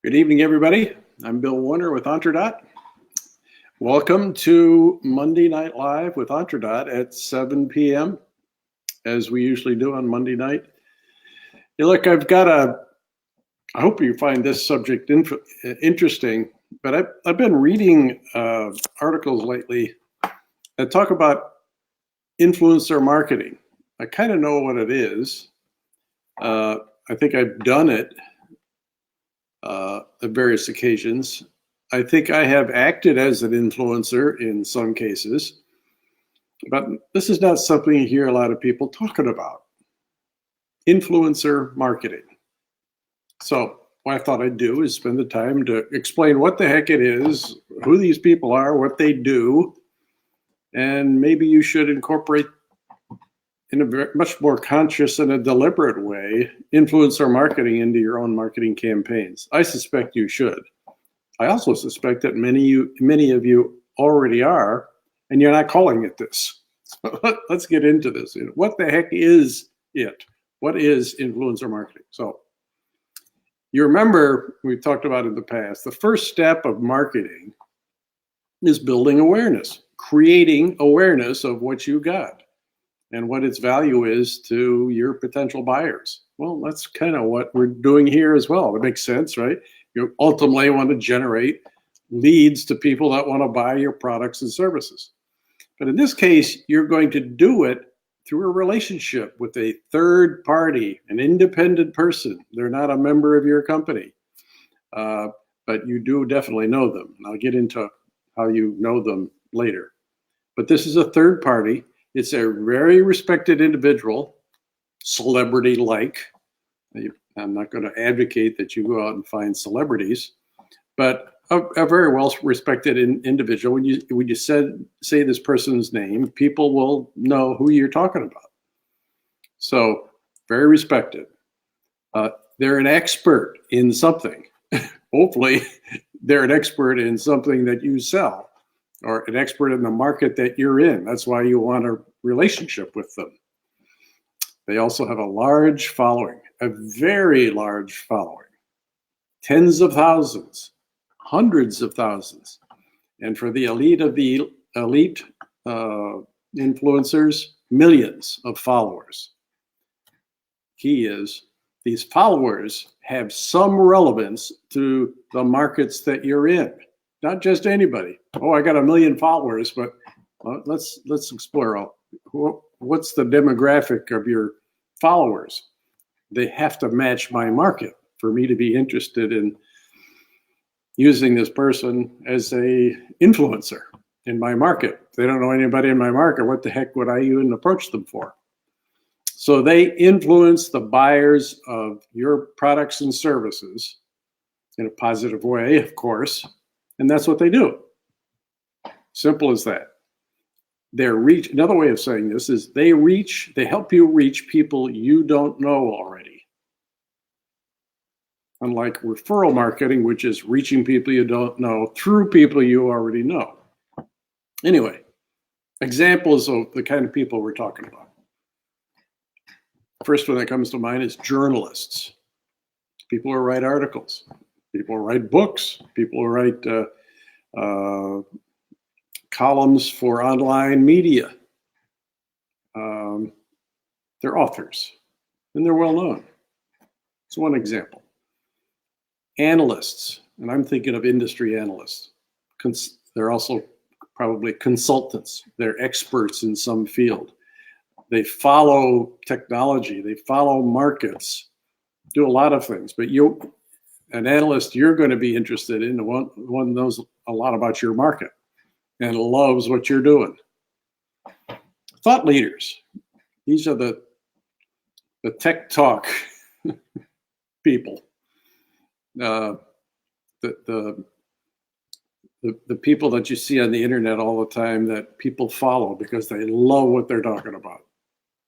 Good evening, everybody. I'm Bill Warner with EntreDot. Welcome to Monday Night Live with EntreDot at 7 p.m., as we usually do on Monday night. Hey, look, I hope you find this subject interesting, but I've been reading articles lately that talk about influencer marketing. I kind of know what it is. I think I've done it at various occasions. I think I have acted as an influencer in some cases, but this is not something you hear a lot of people talking about. Influencer marketing. So what I thought I'd do is spend the time to explain what the heck it is, who these people are, what they do, and maybe you should incorporate in a much more conscious and a deliberate way influencer marketing into your own marketing campaigns. I suspect you should. I also suspect that many of you already are, and you're not calling it this. So let's get into this. What the heck is it? What is influencer marketing? So you remember we've talked about in the past, the first step of marketing is building awareness, creating awareness of what you got and what its value is to your potential buyers. Well, that's kind of what we're doing here as well. It makes sense, right? You ultimately want to generate leads to people that want to buy your products and services. But in this case, you're going to do it through a relationship with a third party, an independent person. They're not a member of your company, but you do definitely know them. And I'll get into how you know them later. But this is a third party. It's a very respected individual, celebrity-like. I'm not going to advocate that you go out and find celebrities, but a very well-respected individual. When you say this person's name, people will know who you're talking about. So very respected. They're an expert in something. Hopefully, they're an expert in something that you sell, or an expert in the market that you're in. That's why you want a relationship with them. They also have a large following, a very large following, tens of thousands, hundreds of thousands. And for the elite of the elite influencers, millions of followers. Key is these followers have some relevance to the markets that you're in. Not just anybody. Oh, I got 1 million followers, but let's explore what's the demographic of your followers. They have to match my market for me to be interested in using this person as a influencer in my market. If they don't know anybody in my market, what the heck would I even approach them for? So they influence the buyers of your products and services in a positive way, of course. And that's what they do. Simple as that. Another way of saying this is they help you reach people you don't know already. Unlike referral marketing, which is reaching people you don't know through people you already know. Anyway, examples of the kind of people we're talking about. First one that comes to mind is journalists. People who write articles. People who write books, people who write columns for online media. They're authors, and they're well known. It's one example. Analysts, and I'm thinking of industry analysts. They're also probably consultants. They're experts in some field. They follow technology. They follow markets, do a lot of things, but an analyst you're going to be interested in, one knows a lot about your market and loves what you're doing. Thought leaders. These are the tech talk people. The people that you see on the internet all the time that people follow because they love what they're talking about.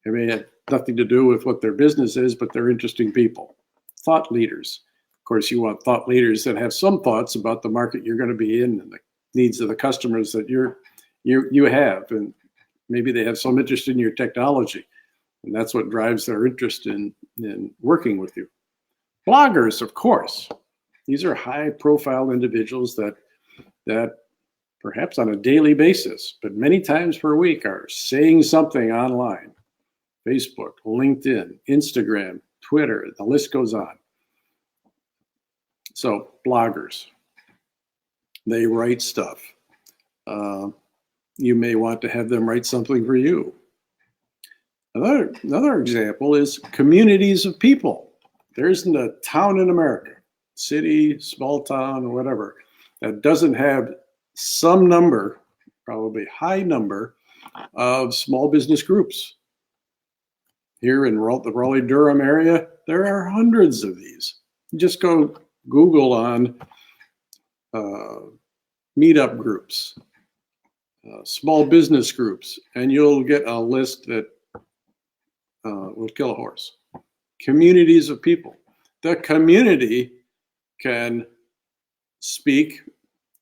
It may have nothing to do with what their business is, but they're interesting people. Thought leaders. Of course, you want thought leaders that have some thoughts about the market you're going to be in and the needs of the customers that you have, and maybe they have some interest in your technology, and that's what drives their interest in working with you. Bloggers, of course. These are high-profile individuals that perhaps on a daily basis, but many times per week, are saying something online. Facebook, LinkedIn, Instagram, Twitter, the list goes on. So bloggers, they write stuff. You may want to have them write something for you. Another example is communities of people. There isn't a town in America, city, small town, or whatever, that doesn't have some number, probably high number, of small business groups. Here in the Raleigh-Durham area, there are hundreds of these. Just go Google on meetup groups, small business groups, and you'll get a list that will kill a horse. Communities of people. The community can speak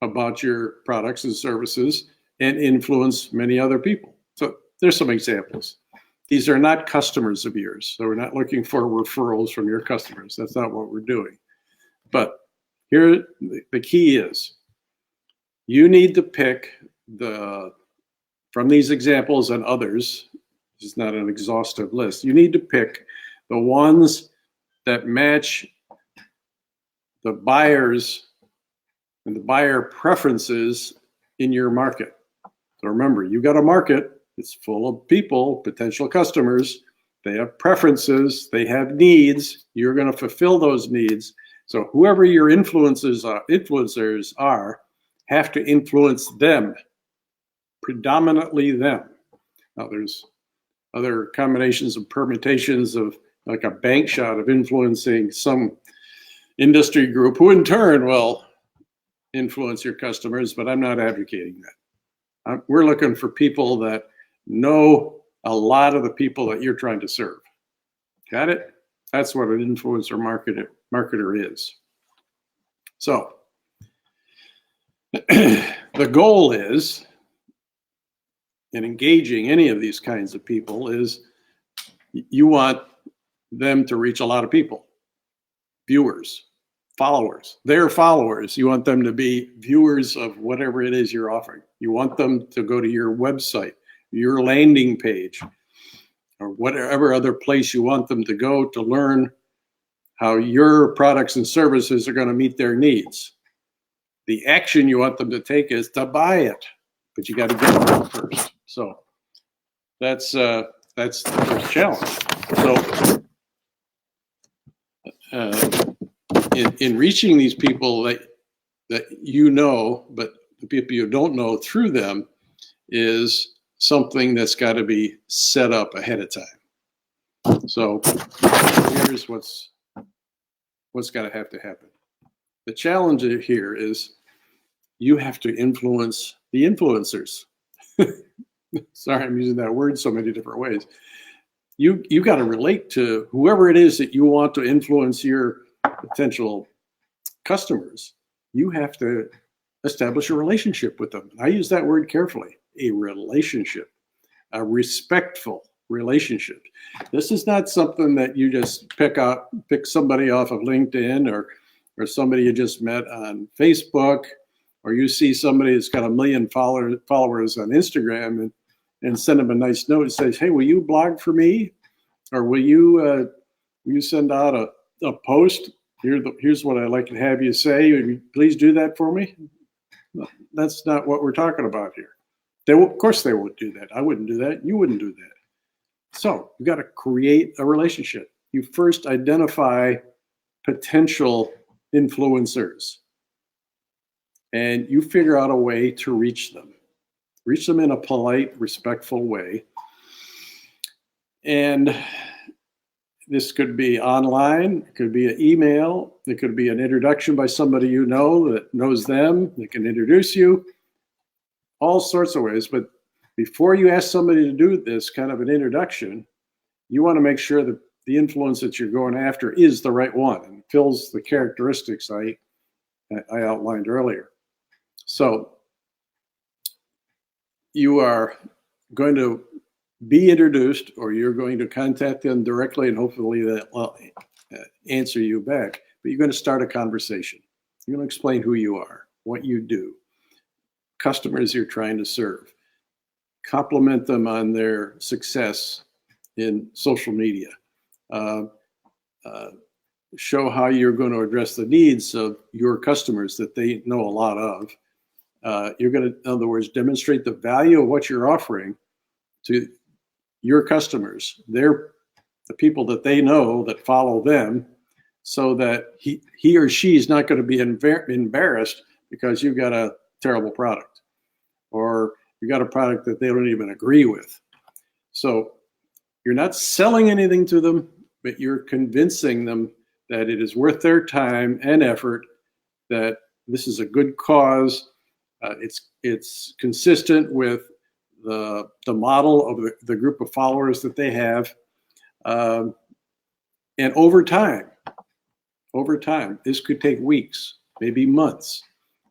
about your products and services and influence many other people. So there's some examples. These are not customers of yours. So we're not looking for referrals from your customers. That's not what we're doing. But here, the key is you need to pick from these examples and others, this is not an exhaustive list, you need to pick the ones that match the buyers and the buyer preferences in your market. So remember, you got a market, it's full of people, potential customers, they have preferences, they have needs, you're going to fulfill those needs. So whoever your influencers are have to influence them, predominantly them. Now there's other combinations and permutations of like a bank shot of influencing some industry group who in turn will influence your customers, but I'm not advocating that. We're looking for people that know a lot of the people that you're trying to serve. Got it? That's what an influencer marketer is. So the goal is, in engaging any of these kinds of people, is you want them to reach a lot of people, viewers, followers. Their followers, you want them to be viewers of whatever it is you're offering. You want them to go to your website, your landing page, or whatever other place you want them to go to learn how your products and services are going to meet their needs. The action you want them to take is to buy it, but you got to get it first. So that's the first challenge. So in reaching these people that you know, but the people you don't know through them, is something that's got to be set up ahead of time. So here's what's got to happen. The challenge here is you have to influence the influencers. Sorry, I'm using that word so many different ways. You got to relate to whoever it is that you want to influence your potential customers. You have to establish a relationship with them. I use that word carefully. A relationship, a respectful relationship. This is not something that you just pick somebody off of LinkedIn or somebody you just met on Facebook, or you see somebody that's got 1 million followers on Instagram and send them a nice note and says, hey, will you blog for me? Or will you send out a post? Here's what I'd like to have you say. Would you please do that for me? No, that's not what we're talking about here. Of course they won't do that. I wouldn't do that. You wouldn't do that. So you've got to create a relationship. You first identify potential influencers, and you figure out a way to reach them. Reach them in a polite, respectful way. And this could be online, it could be an email, it could be an introduction by somebody you know that knows them, they can introduce you, all sorts of ways. But before you ask somebody to do this kind of an introduction, you want to make sure that the influence that you're going after is the right one and fills the characteristics I outlined earlier. So you are going to be introduced, or you're going to contact them directly, and hopefully they'll answer you back. But you're going to start a conversation. You're going to explain who you are, what you do, customers you're trying to serve, compliment them on their success in social media, show how you're going to address the needs of your customers that they know a lot of. You're going to, in other words, demonstrate the value of what you're offering to your customers. They're the people that they know that follow them, so that he or she is not going to be embarrassed because you've got a terrible product, or you got a product that they don't even agree with. So you're not selling anything to them, but you're convincing them that it is worth their time and effort, that this is a good cause. It's consistent with the model of the group of followers that they have. And over time, this could take weeks, maybe months,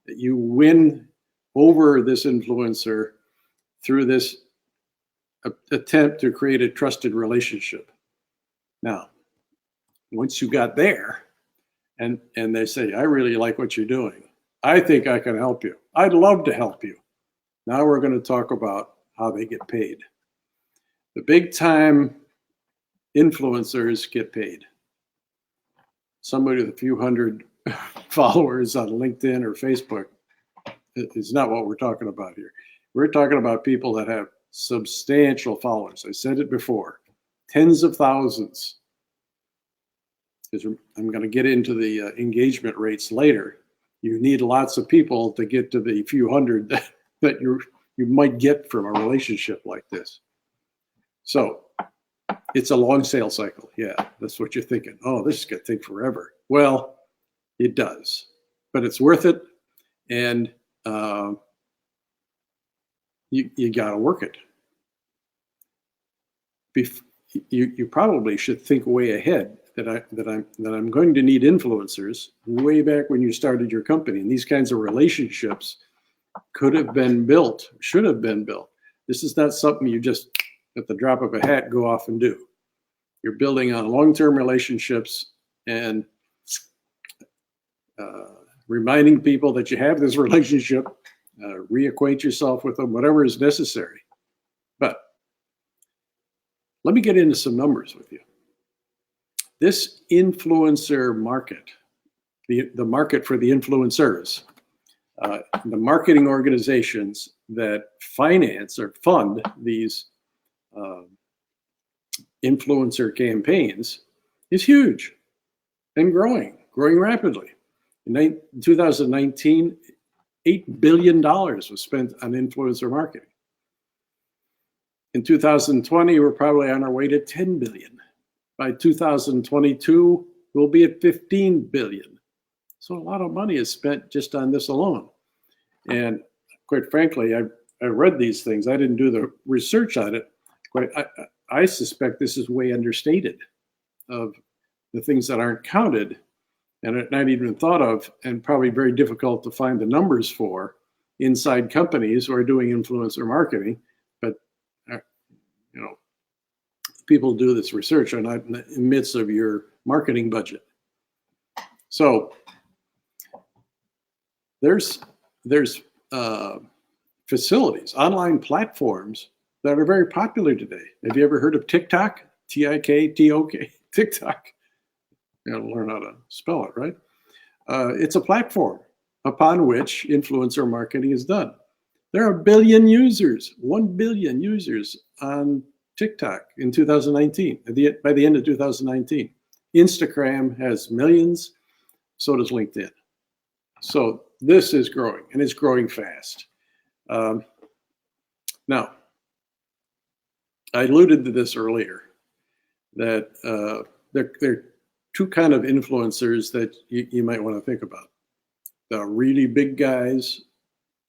that you win over this influencer through this attempt to create a trusted relationship. Now, once you got there and they say, I really like what you're doing, I think I can help you, I'd love to help you. Now we're going to talk about how they get paid. The big time influencers get paid. Somebody with a few hundred followers on LinkedIn or Facebook is not what we're talking about here. We're talking about people that have substantial followers. I said it before, tens of thousands. I'm going to get into the engagement rates later. You need lots of people to get to the few hundred that you might get from a relationship like this. So it's a long sales cycle. Yeah, that's what you're thinking. Oh, this is going to take forever. Well, it does, but it's worth it. And you got to work it. You probably should think way ahead that I'm going to need influencers way back when you started your company. And these kinds of relationships could have been built, should have been built. This is not something you just at the drop of a hat go off and do. You're building on long-term relationships and reminding people that you have this relationship, reacquaint yourself with them, whatever is necessary. But let me get into some numbers with you. This influencer market, the market for the influencers, the marketing organizations that finance or fund these influencer campaigns is huge and growing rapidly. In 2019, $8 billion was spent on influencer marketing. In 2020, we're probably on our way to 10 billion. By 2022, we'll be at 15 billion. So a lot of money is spent just on this alone. And quite frankly, I read these things. I didn't do the research on it. I suspect this is way understated, of the things that aren't counted and are not even thought of, and probably very difficult to find the numbers for inside companies who are doing influencer marketing. But people do this research are not in the midst of your marketing budget. So there's facilities, online platforms that are very popular today. Have you ever heard of TikTok? TikTok. TikTok. You gotta learn how to spell it, right? It's a platform upon which influencer marketing is done. There are 1 billion users, 1 billion users on TikTok in 2019, by the end of 2019. Instagram has millions, so does LinkedIn. So this is growing, and it's growing fast. Now, I alluded to this earlier, that there are two kind of influencers that you might want to think about. The really big guys,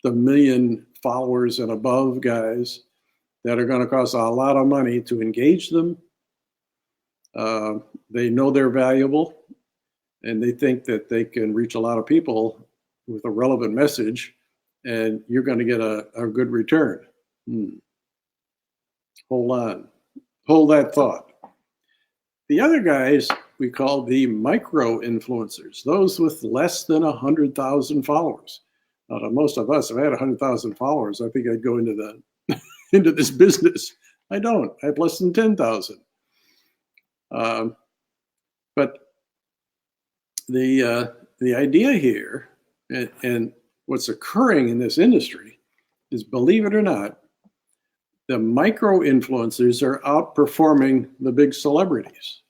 the million followers and above guys that are going to cost a lot of money to engage them. They know they're valuable, and they think that they can reach a lot of people with a relevant message, and you're going to get a good return. Hold on. Hold that thought. The other guys we call the micro influencers, those with less than 100,000 followers. Now, to most of us, if I had 100,000 followers, I think I'd go into into this business. I don't. I have less than 10,000. But the idea here, and what's occurring in this industry, is, believe it or not, the micro influencers are outperforming the big celebrities,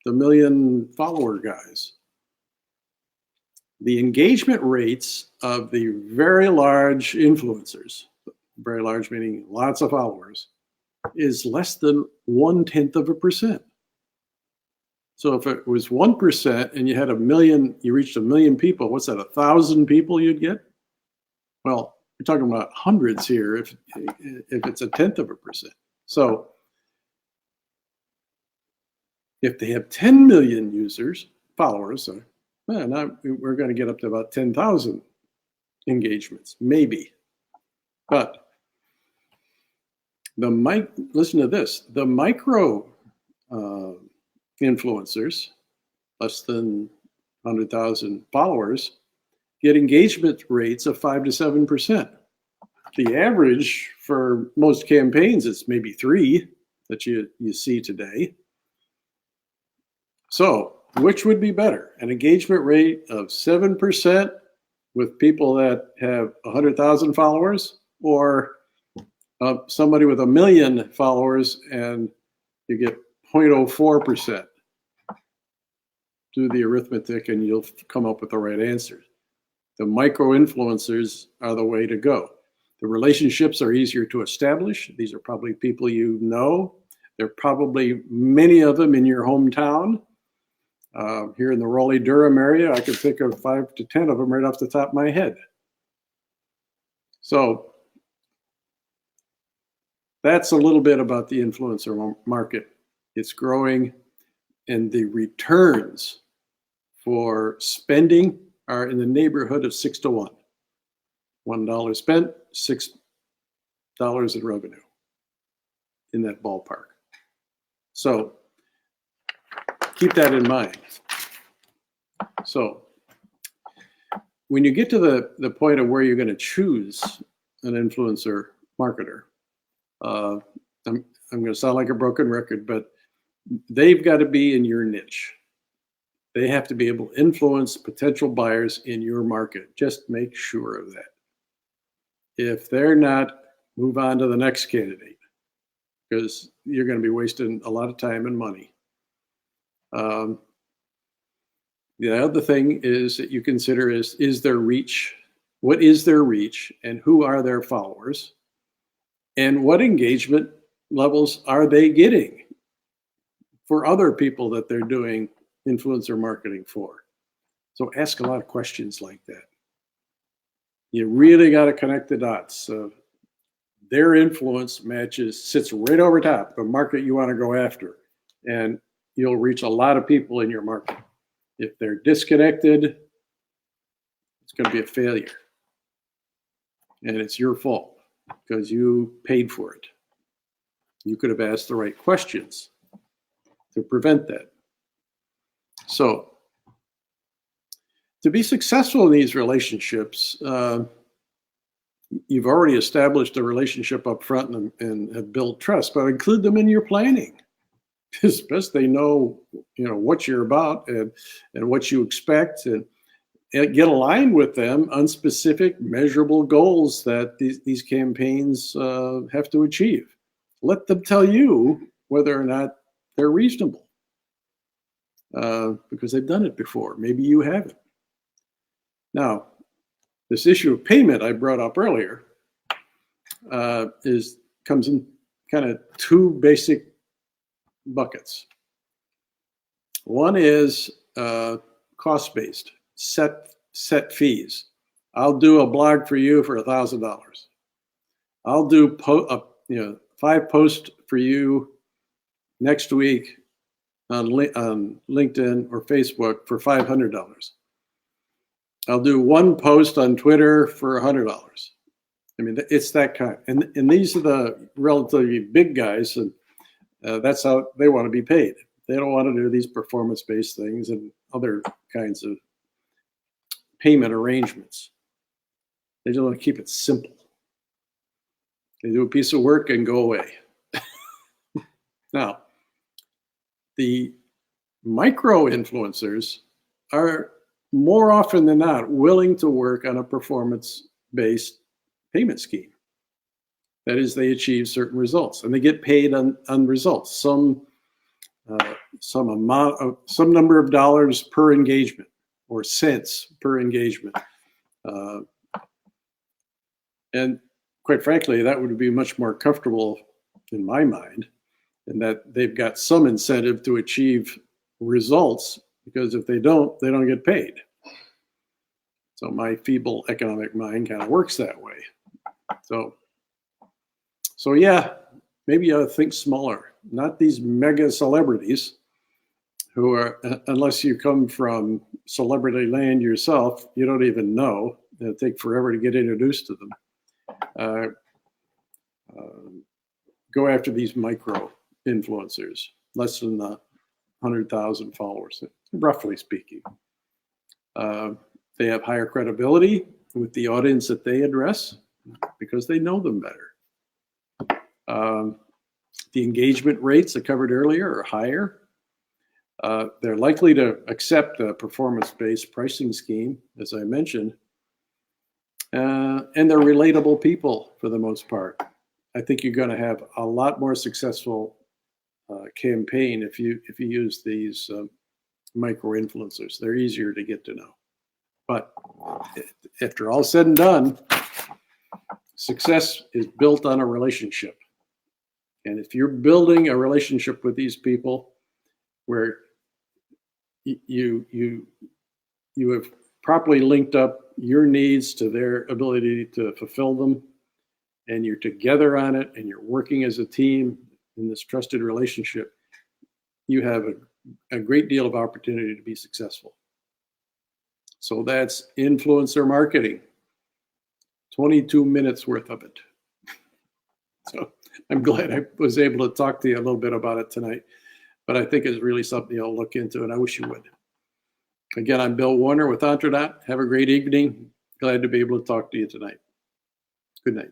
the million follower guys. The engagement rates of the very large influencers, very large meaning lots of followers, is less than 0.1%. So if it was 1% and you had you reached 1 million people, what's that, 1,000 people you'd get? Well, we're talking about hundreds here if it's 0.1%. So if they have 10 million followers, now we're going to get up to about 10,000 engagements, maybe. But listen to this, the micro influencers, less than 100,000 followers, get engagement rates of 5 to 7%. The average for most campaigns is maybe 3 that you see today. So which would be better? An engagement rate of 7% with people that have 100,000 followers, or somebody with 1 million followers and you get 0.04%? Do the arithmetic and you'll come up with the right answer. The micro influencers are the way to go. The relationships are easier to establish. These are probably people you know. There are probably many of them in your hometown. Here in the Raleigh-Durham area, I could think of 5 to 10 of them right off the top of my head. So that's a little bit about the influencer market. It's growing, and the returns for spending are in the neighborhood of 6 to 1. $1 spent, $6 in revenue, in that ballpark. So keep that in mind. So when you get to the point of where you're going to choose an influencer marketer, I'm going to sound like a broken record, but they've got to be in your niche. They have to be able to influence potential buyers in your market. Just make sure of that. If they're not, move on to the next candidate, because you're going to be wasting a lot of time and money. The other thing is that you consider is their reach. What is their reach, and who are their followers, and what engagement levels are they getting for other people that they're doing influencer marketing for? So ask a lot of questions like that. You really got to connect the dots. Their influence sits right over top the market you want to go after, and you'll reach a lot of people in your market. If they're disconnected, it's going to be a failure, and it's your fault because you paid for it. You could have asked the right questions to prevent that. So to be successful in these relationships, you've already established a relationship up front and have built trust, but include them in your planning. It's best they know, what you're about and what you expect, and get aligned with them on specific measurable goals that these campaigns have to achieve. Let them tell you whether or not they're reasonable, because they've done it before. Maybe you haven't. Now, this issue of payment I brought up earlier comes in kind of 2 basic buckets. One is cost-based, set fees. I'll do a blog for you for $1,000. I'll do 5 posts for you next week on LinkedIn or Facebook for $500. I'll do 1 post on Twitter for $100. I mean, it's that kind. And these are the relatively big guys, and that's how they want to be paid. They don't want to do these performance-based things and other kinds of payment arrangements. They just want to keep it simple. They do a piece of work and go away. Now, the micro influencers are more often than not willing to work on a performance-based payment scheme. That is, they achieve certain results and they get paid on results. Some number of dollars per engagement or cents per engagement. And quite frankly, that would be much more comfortable in my mind, in that they've got some incentive to achieve results, because if they don't get paid. So my feeble economic mind kind of works that way. So yeah, maybe you ought to think smaller, not these mega celebrities who are, unless you come from celebrity land yourself, you don't even know. It'll take forever to get introduced to them. Go after these micro influencers, less than 100,000 followers, roughly speaking. They have higher credibility with the audience that they address because they know them better. The engagement rates I covered earlier are higher. They're likely to accept a performance-based pricing scheme, as I mentioned, and they're relatable people for the most part. I think you're going to have a lot more successful campaign if you use these micro influencers. They're easier to get to know. But after all said and done, success is built on a relationship. And if you're building a relationship with these people where you have properly linked up your needs to their ability to fulfill them, and you're together on it, and you're working as a team in this trusted relationship, you have a great deal of opportunity to be successful. So that's influencer marketing, 22 minutes worth of it. So I'm glad I was able to talk to you a little bit about it tonight, but I think it's really something you'll look into, and I wish you would. Again, I'm Bill Warner with EntreDot. Have a great evening. Glad to be able to talk to you tonight. Good night.